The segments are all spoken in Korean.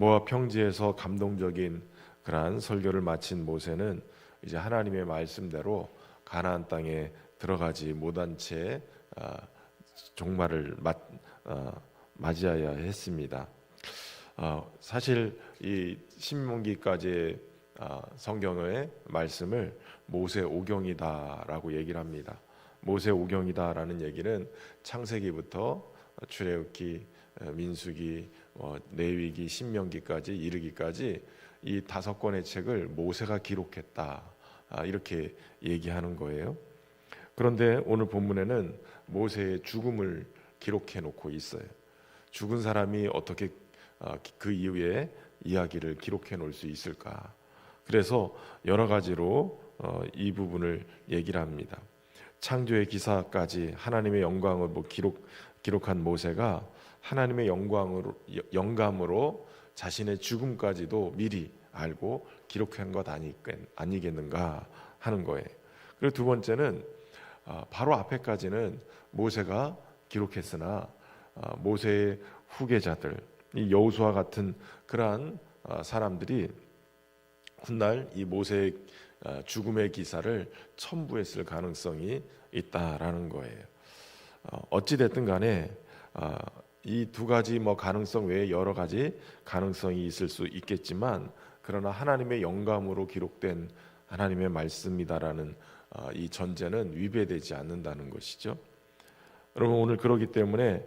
모압 평지에서 감동적인 그러한 설교를 마친 모세는 이제 하나님의 말씀대로 가나안 땅에 들어가지 못한 채 종말을 맞이해야 했습니다. 사실 이 신명기까지의 성경의 말씀을 모세 오경이다라고 얘기를 합니다. 모세 오경이다라는 얘기는 창세기부터 출애굽기, 민수기, 레위기, 신명기까지 이르기까지 이 5권의 책을 모세가 기록했다, 이렇게 얘기하는 거예요. 그런데 오늘 본문에는 모세의 죽음을 기록해 놓고 있어요. 죽은 사람이 어떻게 그 이후에 이야기를 기록해 놓을 수 있을까? 그래서 여러 가지로 이 부분을 얘기를 합니다. 창조의 기사까지 하나님의 영광을 기록한 모세가 하나님의 영감으로 자신의 죽음까지도 미리 알고 기록한 것 아니겠는가 하는 거예요. 그리고 두 번째는 바로 앞에까지는 모세가 기록했으나 모세의 후계자들, 이 여호수아 같은 그러한 사람들이 훗날 이 모세의 죽음의 기사를 첨부했을 가능성이 있다라는 거예요. 어찌 됐든 간에 이 두 가지 가능성 외에 여러 가지 가능성이 있을 수 있겠지만, 그러나 하나님의 영감으로 기록된 하나님의 말씀이다라는 이 전제는 위배되지 않는다는 것이죠. 여러분, 오늘 그러기 때문에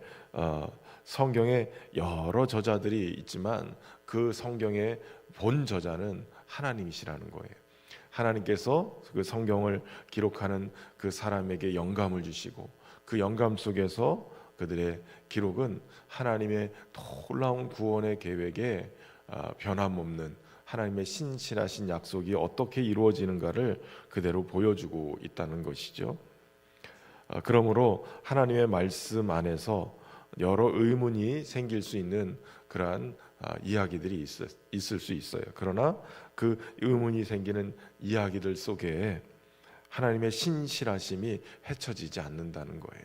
성경에 여러 저자들이 있지만 그 성경의 본 저자는 하나님이시라는 거예요. 하나님께서 그 성경을 기록하는 그 사람에게 영감을 주시고, 그 영감 속에서 그들의 기록은 하나님의 놀라운 구원의 계획에 변함없는 하나님의 신실하신 약속이 어떻게 이루어지는가를 그대로 보여주고 있다는 것이죠. 그러므로 하나님의 말씀 안에서 여러 의문이 생길 수 있는 그러한 이야기들이 있을 수 있어요. 그러나 그 의문이 생기는 이야기들 속에 하나님의 신실하심이 헤쳐지지 않는다는 거예요.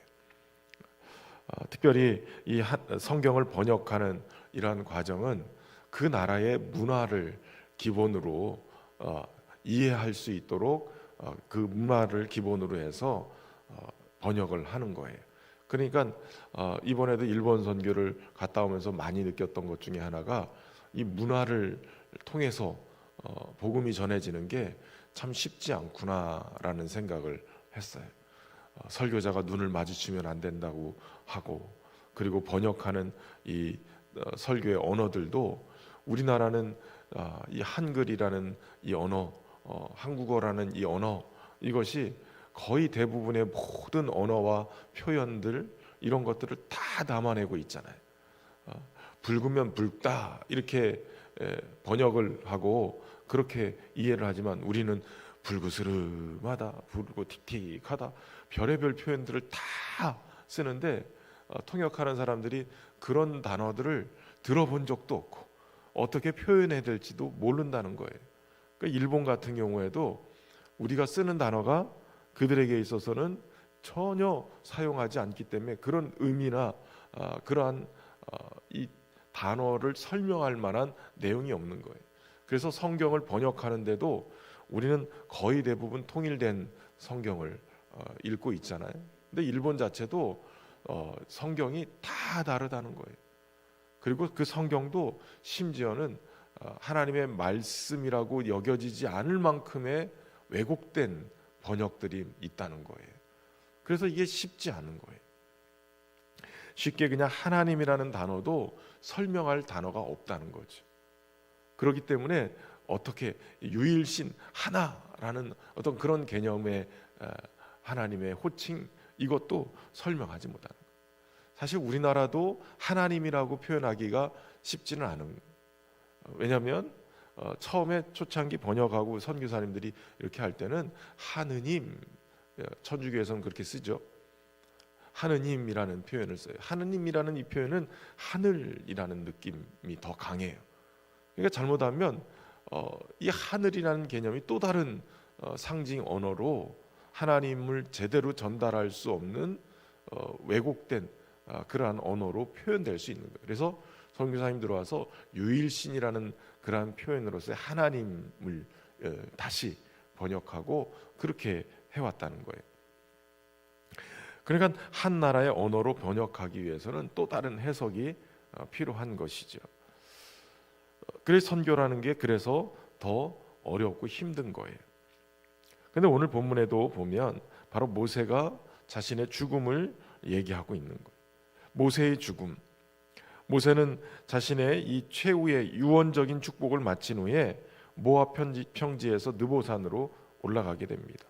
특별히 이 성경을 번역하는 이러한 과정은 그 나라의 문화를 기본으로 이해할 수 있도록 그 문화를 기본으로 해서 번역을 하는 거예요. 그러니까 이번에도 일본 선교를 갔다 오면서 많이 느꼈던 것 중에 하나가 이 문화를 통해서 복음이 전해지는 게 참 쉽지 않구나라는 생각을 했어요. 설교자가 눈을 마주치면 안 된다고 하고, 그리고 번역하는 이 설교의 언어들도 우리나라는 이 한글이라는 이 언어, 한국어라는 이 언어, 이것이 거의 대부분의 모든 언어와 표현들, 이런 것들을 다 담아내고 있잖아요. 붉으면 붉다 이렇게 번역을 하고 그렇게 이해를 하지만, 우리는 불그스름하다, 틱틱하다, 별의별 표현들을 다 쓰는데 통역하는 사람들이 그런 단어들을 들어본 적도 없고 어떻게 표현해야 될지도 모른다는 거예요. 그러니까 일본 같은 경우에도 우리가 쓰는 단어가 그들에게 있어서는 전혀 사용하지 않기 때문에 그런 의미나 그러한 이 단어를 설명할 만한 내용이 없는 거예요. 그래서 성경을 번역하는데도 우리는 거의 대부분 통일된 성경을 읽고 있잖아요. 근데 일본 자체도 성경이 다 다르다는 거예요. 그리고 그 성경도 심지어는 하나님의 말씀이라고 여겨지지 않을 만큼의 왜곡된 번역들이 있다는 거예요. 그래서 이게 쉽지 않은 거예요. 쉽게 그냥 하나님이라는 단어도 설명할 단어가 없다는 거죠. 그렇기 때문에 어떻게 유일신 하나라는 어떤 그런 개념의 하나님의 호칭, 이것도 설명하지 못하는 거예요. 사실 우리나라도 하나님이라고 표현하기가 쉽지는 않은 거예요. 왜냐하면 처음에 초창기 번역하고 선교사님들이 이렇게 할 때는 하느님, 천주교에서는 그렇게 쓰죠. 하느님이라는 표현을 써요. 하느님이라는 이 표현은 하늘이라는 느낌이 더 강해요. 그러니까 잘못하면 이 하늘이라는 개념이 또 다른 상징 언어로 하나님을 제대로 전달할 수 없는 왜곡된 그러한 언어로 표현될 수 있는 거예요. 그래서 선교사님 들어와서 유일신이라는 그러한 표현으로서의 하나님을 다시 번역하고 그렇게 해왔다는 거예요. 그러니까 한 나라의 언어로 번역하기 위해서는 또 다른 해석이 필요한 것이죠. 그래서 선교라는 게 그래서 더 어렵고 힘든 거예요. 근데 오늘 본문에도 보면 바로 모세가 자신의 죽음을 얘기하고 있는 거예요. 모세의 죽음. 모세는 자신의 이 최후의 유언적인 축복을 마친 후에 모압 평지에서 느보산으로 올라가게 됩니다.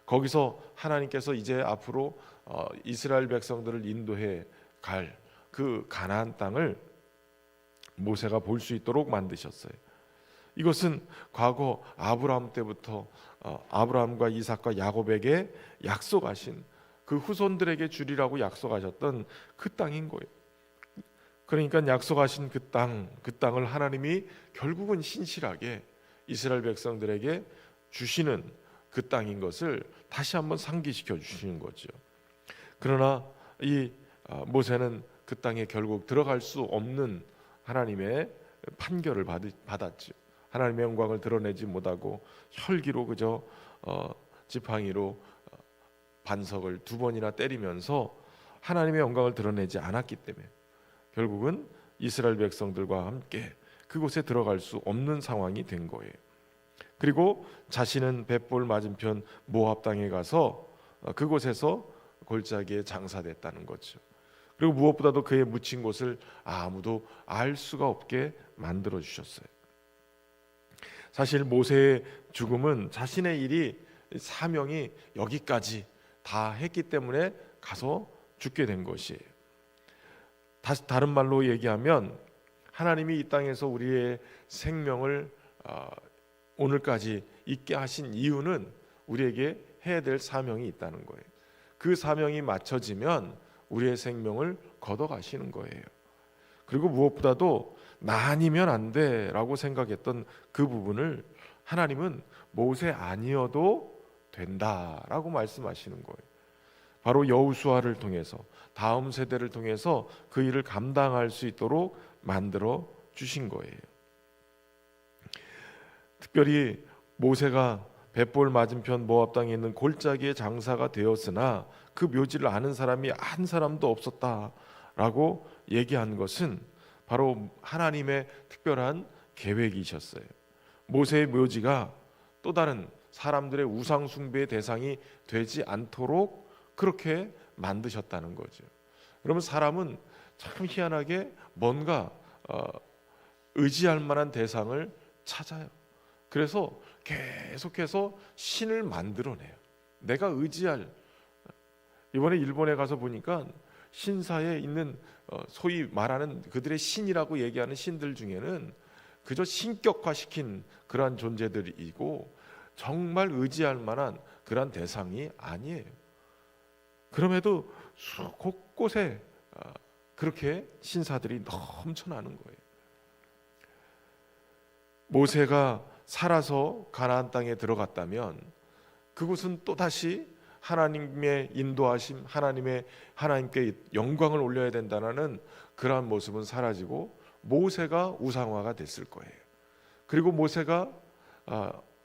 거기서 하나님께서 이제 앞으로 이스라엘 백성들을 인도해 갈 그 가나안 땅을 모세가 볼 수 있도록 만드셨어요. 이것은 과거 아브라함 때부터 아브라함과 이삭과 야곱에게 약속하신 그 후손들에게 주리라고 약속하셨던 그 땅인 거예요. 그러니까 약속하신 그 땅을 하나님이 결국은 신실하게 이스라엘 백성들에게 주시는 그 땅인 것을 다시 한번 상기시켜 주시는 거죠. 그러나 이 모세는 그 땅에 결국 들어갈 수 없는 하나님의 판결을 받았죠. 하나님의 영광을 드러내지 못하고 혈기로 그저 지팡이로 반석을 2번이나 때리면서 하나님의 영광을 드러내지 않았기 때문에 결국은 이스라엘 백성들과 함께 그곳에 들어갈 수 없는 상황이 된 거예요. 그리고 자신은 벳볼 맞은편 모압 땅에 가서 그곳에서 골짜기에 장사됐다는 거죠. 그리고 무엇보다도 그의 묻힌 곳을 아무도 알 수가 없게 만들어 주셨어요. 사실 모세의 죽음은 자신의 일이 사명이 여기까지 다 했기 때문에 가서 죽게 된 것이에요. 다른 말로 얘기하면 하나님이 이 땅에서 우리의 생명을 오늘까지 있게 하신 이유는 우리에게 해야 될 사명이 있다는 거예요. 그 사명이 맞춰지면 우리의 생명을 걷어가시는 거예요. 그리고 무엇보다도 나 아니면 안 돼라고 생각했던 그 부분을 하나님은 모세 아니어도 된다라고 말씀하시는 거예요. 바로 여호수아를 통해서 다음 세대를 통해서 그 일을 감당할 수 있도록 만들어 주신 거예요. 특별히 모세가 벳볼 맞은편 모압 땅에 있는 골짜기의 장사가 되었으나 그 묘지를 아는 사람이 한 사람도 없었다라고 얘기한 것은 바로 하나님의 특별한 계획이셨어요. 모세의 묘지가 또 다른 사람들의 우상 숭배의 대상이 되지 않도록 그렇게 만드셨다는 거죠. 그러면 사람은 참 희한하게 뭔가 의지할 만한 대상을 찾아요. 그래서 계속해서 신을 만들어내요. 내가 의지할. 이번에 일본에 가서 보니까 신사에 있는 소위 말하는 그들의 신이라고 얘기하는 신들 중에는 그저 신격화시킨 그러한 존재들이고 정말 의지할 만한 그러한 대상이 아니에요. 그럼에도 곳곳에 그렇게 신사들이 넘쳐나는 거예요. 모세가 살아서 가나안 땅에 들어갔다면 그곳은 또다시 하나님의 인도하심, 하나님께 영광을 올려야 된다는 그러한 모습은 사라지고 모세가 우상화가 됐을 거예요. 그리고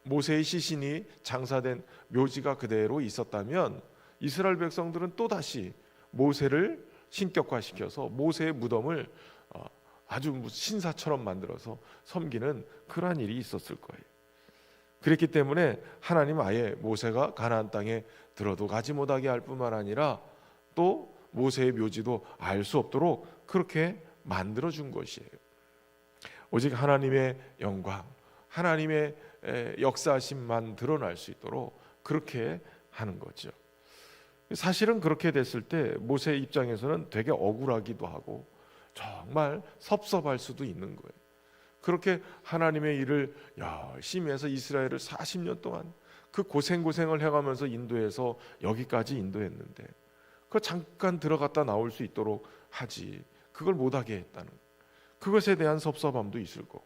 모세의 시신이 장사된 묘지가 그대로 있었다면 이스라엘 백성들은 또다시 모세를 신격화시켜서 모세의 무덤을 아주 신사처럼 만들어서 섬기는 그러한 일이 있었을 거예요. 그랬기 때문에 하나님 아예 모세가 가나안 땅에 들어도 가지 못하게 할 뿐만 아니라 또 모세의 묘지도 알 수 없도록 그렇게 만들어 준 것이에요. 오직 하나님의 영광, 하나님의 역사심만 드러날 수 있도록 그렇게 하는 거죠. 사실은 그렇게 됐을 때 모세 입장에서는 되게 억울하기도 하고 정말 섭섭할 수도 있는 거예요. 그렇게 하나님의 일을 열심히 해서 이스라엘을 40년 동안 그 고생을 해가면서 인도해서 여기까지 인도했는데 그 잠깐 들어갔다 나올 수 있도록 하지 그걸 못하게 했다는 그것에 대한 섭섭함도 있을 거고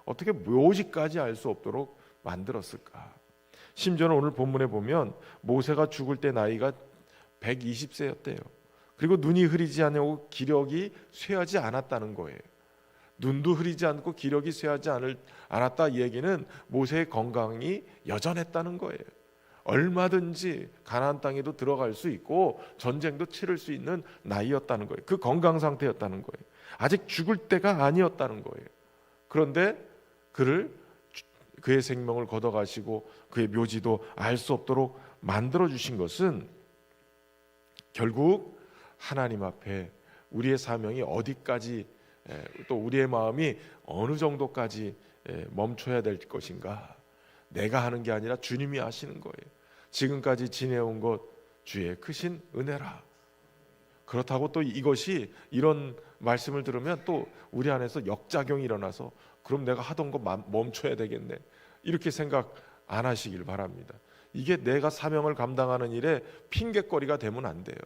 어떻게 묘지까지 알 수 없도록 만들었을까. 심지어는 오늘 본문에 보면 모세가 죽을 때 나이가 120세였대요. 그리고 눈이 흐리지 않고 기력이 쇠하지 않았다는 거예요. 눈도 흐리지 않고 기력이 쇠하지 않았다. 이 얘기는 모세의 건강이 여전했다는 거예요. 얼마든지 가나안 땅에도 들어갈 수 있고 전쟁도 치를 수 있는 나이였다는 거예요. 그 건강 상태였다는 거예요. 아직 죽을 때가 아니었다는 거예요. 그런데 그의 생명을 걷어가시고 그의 묘지도 알 수 없도록 만들어 주신 것은 결국 하나님 앞에 우리의 사명이 어디까지, 또 우리의 마음이 어느 정도까지 멈춰야 될 것인가, 내가 하는 게 아니라 주님이 하시는 거예요. 지금까지 지내온 것 주의 크신 은혜라. 그렇다고 또 이것이, 이런 말씀을 들으면 또 우리 안에서 역작용이 일어나서 그럼 내가 하던 거 멈춰야 되겠네, 이렇게 생각 안 하시길 바랍니다. 이게 내가 사명을 감당하는 일에 핑계거리가 되면 안 돼요.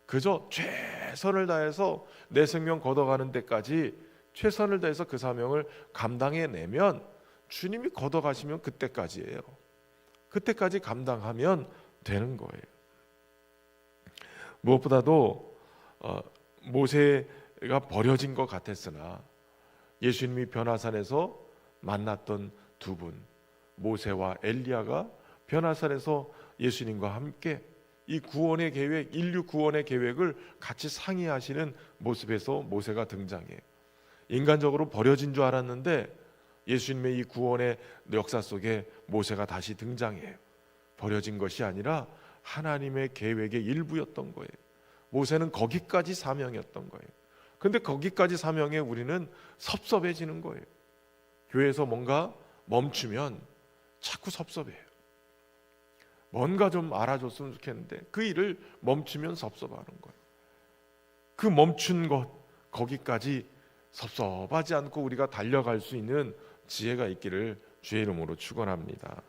그저 최선을 다해서 내 생명 걷어가는 데까지 최선을 다해서 그 사명을 감당해내면 주님이 걷어가시면 그때까지예요. 그때까지 감당하면 되는 거예요. 무엇보다도 모세가 버려진 것 같았으나 예수님이 변화산에서 만났던 두 분, 모세와 엘리야가 변화산에서 예수님과 함께 이 구원의 계획, 인류 구원의 계획을 같이 상의하시는 모습에서 모세가 등장해요. 인간적으로 버려진 줄 알았는데 예수님의 이 구원의 역사 속에 모세가 다시 등장해요. 버려진 것이 아니라 하나님의 계획의 일부였던 거예요. 모세는 거기까지 사명이었던 거예요. 근데 거기까지 사명에 우리는 섭섭해지는 거예요. 교회에서 뭔가 멈추면 자꾸 섭섭해요. 뭔가 좀 알아줬으면 좋겠는데 그 일을 멈추면 섭섭하는 거예요. 그 멈춘 것, 거기까지 섭섭하지 않고 우리가 달려갈 수 있는 지혜가 있기를 주의 이름으로 축원합니다.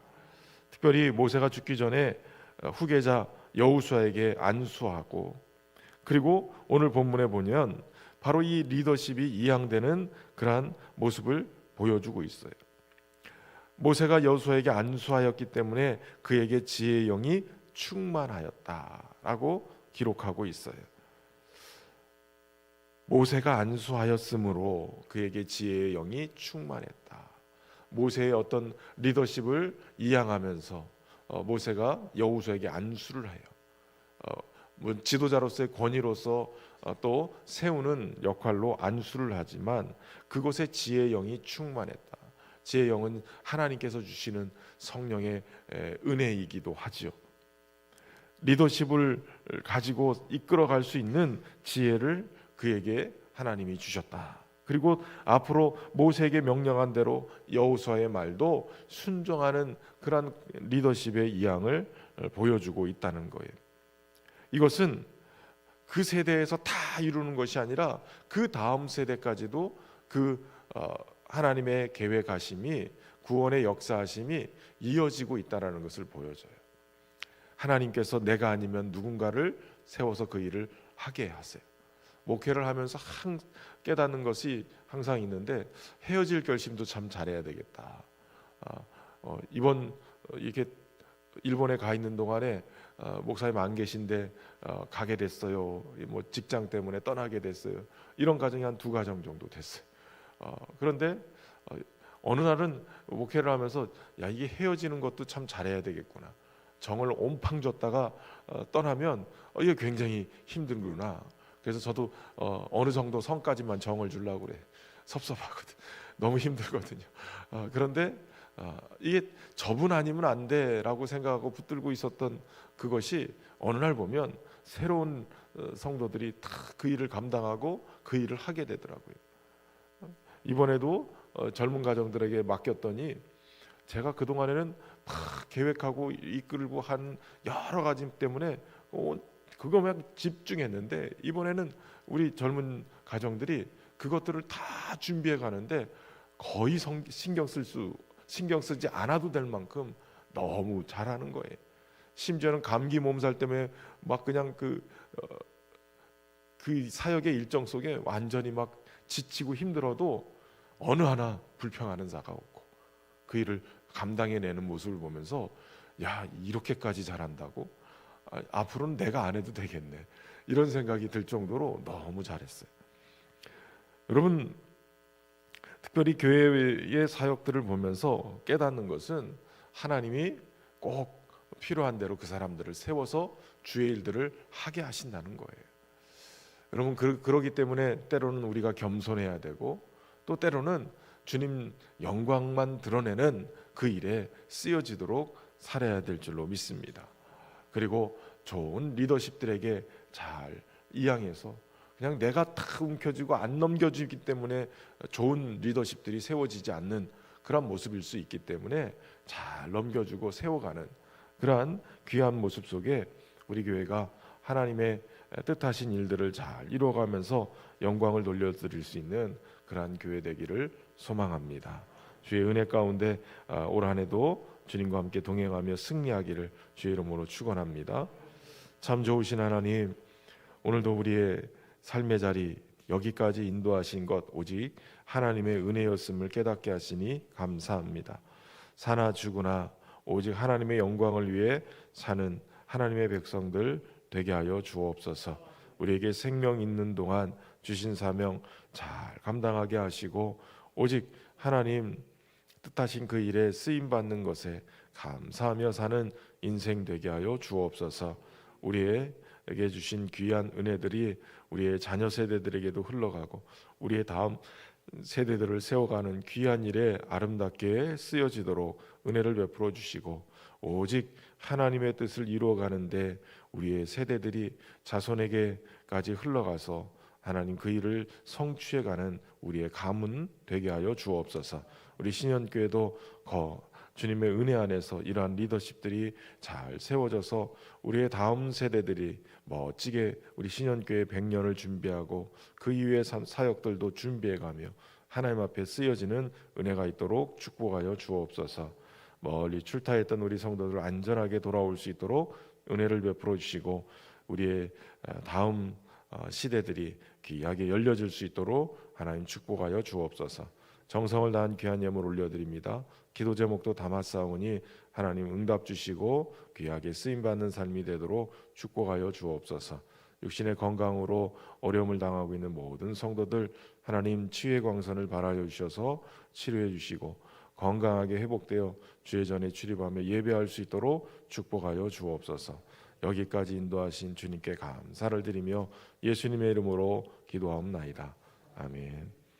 특별히 모세가 죽기 전에 후계자 여호수아에게 안수하고, 그리고 오늘 본문에 보면 바로 이 리더십이 이양되는 그러한 모습을 보여주고 있어요. 모세가 여호수아에게 안수하였기 때문에 그에게 지혜의 영이 충만하였다라고 기록하고 있어요. 모세가 안수하였으므로 그에게 지혜의 영이 충만했다. 모세의 어떤 리더십을 이양하면서 모세가 여호수아에게 안수를 해요. 지도자로서의 권위로서 또 세우는 역할로 안수를 하지만 그곳에 지혜의 영이 충만했다. 지혜의 영은 하나님께서 주시는 성령의 은혜이기도 하지요. 리더십을 가지고 이끌어갈 수 있는 지혜를 그에게 하나님이 주셨다. 그리고 앞으로 모세에게 명령한 대로 여호수아의 말도 순종하는 그런 리더십의 이양을 보여주고 있다는 거예요. 이것은 그 세대에서 다 이루는 것이 아니라 그 다음 세대까지도 그 하나님의 계획하심이, 구원의 역사하심이 이어지고 있다는 것을 보여줘요. 하나님께서 내가 아니면 누군가를 세워서 그 일을 하게 하세요. 목회를 하면서 깨닫는 것이 항상 있는데, 헤어질 결심도 참 잘해야 되겠다. 이번 이렇게 일본에 가 있는 동안에 목사님 안 계신데 가게 됐어요. 뭐 직장 때문에 떠나게 됐어요. 이런 가정이 한 2가정 정도 됐어요. 그런데 어느 날은 목회를 하면서 이게 헤어지는 것도 참 잘해야 되겠구나. 정을 온팡 줬다가 떠나면 이게 굉장히 힘들구나. 그래서 저도 어느 정도 선까지만 정을 주려고 그래. 섭섭하거든. 너무 힘들거든요. 그런데 이게 저분 아니면 안 돼라고 생각하고 붙들고 있었던 그것이 어느 날 보면 새로운 성도들이 다 그 일을 감당하고 그 일을 하게 되더라고요. 이번에도 젊은 가정들에게 맡겼더니 제가 그동안에는 막 계획하고 이끌고 한 여러 가지 때문에 그거만 집중했는데, 이번에는 우리 젊은 가정들이 그것들을 다 준비해 가는데 거의 신경 쓰지 않아도 될 만큼 너무 잘하는 거예요. 심지어는 감기 몸살 때문에 막 그냥 그 사역의 일정 속에 완전히 막 지치고 힘들어도 어느 하나 불평하는 자가 없고 그 일을 감당해내는 모습을 보면서 이렇게까지 잘한다고? 앞으로는 내가 안 해도 되겠네, 이런 생각이 들 정도로 너무 잘했어요. 여러분, 특별히 교회의 사역들을 보면서 깨닫는 것은 하나님이 꼭 필요한 대로 그 사람들을 세워서 주의 일들을 하게 하신다는 거예요. 여러분, 그러기 때문에 때로는 우리가 겸손해야 되고, 또 때로는 주님 영광만 드러내는 그 일에 쓰여지도록 살아야 될 줄로 믿습니다. 그리고 좋은 리더십들에게 잘 이양해서 그냥 내가 탁 움켜쥐고 안 넘겨주기 때문에 좋은 리더십들이 세워지지 않는 그런 모습일 수 있기 때문에 잘 넘겨주고 세워가는 그러한 귀한 모습 속에 우리 교회가 하나님의 뜻하신 일들을 잘 이루어가면서 영광을 돌려드릴 수 있는 그러한 교회 되기를 소망합니다. 주의 은혜 가운데 올 한 해도 주님과 함께 동행하며 승리하기를 주의 이름으로 축원합니다. 참 좋으신 하나님, 오늘도 우리의 삶의 자리 여기까지 인도하신 것 오직 하나님의 은혜였음을 깨닫게 하시니 감사합니다. 사나 죽으나 오직 하나님의 영광을 위해 사는 하나님의 백성들 되게 하여 주옵소서. 우리에게 생명 있는 동안 주신 사명 잘 감당하게 하시고 오직 하나님 뜻하신 그 일에 쓰임 받는 것에 감사하며 사는 인생 되게 하여 주옵소서. 우리에게 주신 귀한 은혜들이 우리의 자녀 세대들에게도 흘러가고 우리의 다음 세대들을 세워가는 귀한 일에 아름답게 쓰여지도록 은혜를 베풀어 주시고 오직 하나님의 뜻을 이루어가는데 우리의 세대들이 자손에게까지 흘러가서 하나님 그 일을 성취해가는 우리의 가문 되게 하여 주옵소서. 우리 신현교회도 주님의 은혜 안에서 이러한 리더십들이 잘 세워져서 우리의 다음 세대들이 멋지게 우리 신현교회 100년을 준비하고 그 이후의 사역들도 준비해가며 하나님 앞에 쓰여지는 은혜가 있도록 축복하여 주옵소서. 멀리 출타했던 우리 성도들 안전하게 돌아올 수 있도록 은혜를 베풀어 주시고 우리의 다음 시대들이 귀하게 열려질 수 있도록 하나님 축복하여 주옵소서. 정성을 다한 귀한 예물 올려드립니다. 기도 제목도 담았사오니 하나님 응답 주시고 귀하게 쓰임받는 삶이 되도록 축복하여 주옵소서. 육신의 건강으로 어려움을 당하고 있는 모든 성도들 하나님 치유의 광선을 발하여 주셔서 치료해 주시고 건강하게 회복되어 주의 전에 출입하며 예배할 수 있도록 축복하여 주옵소서. 여기까지 인도하신 주님께 감사를 드리며 예수님의 이름으로 기도하옵나이다. 아멘.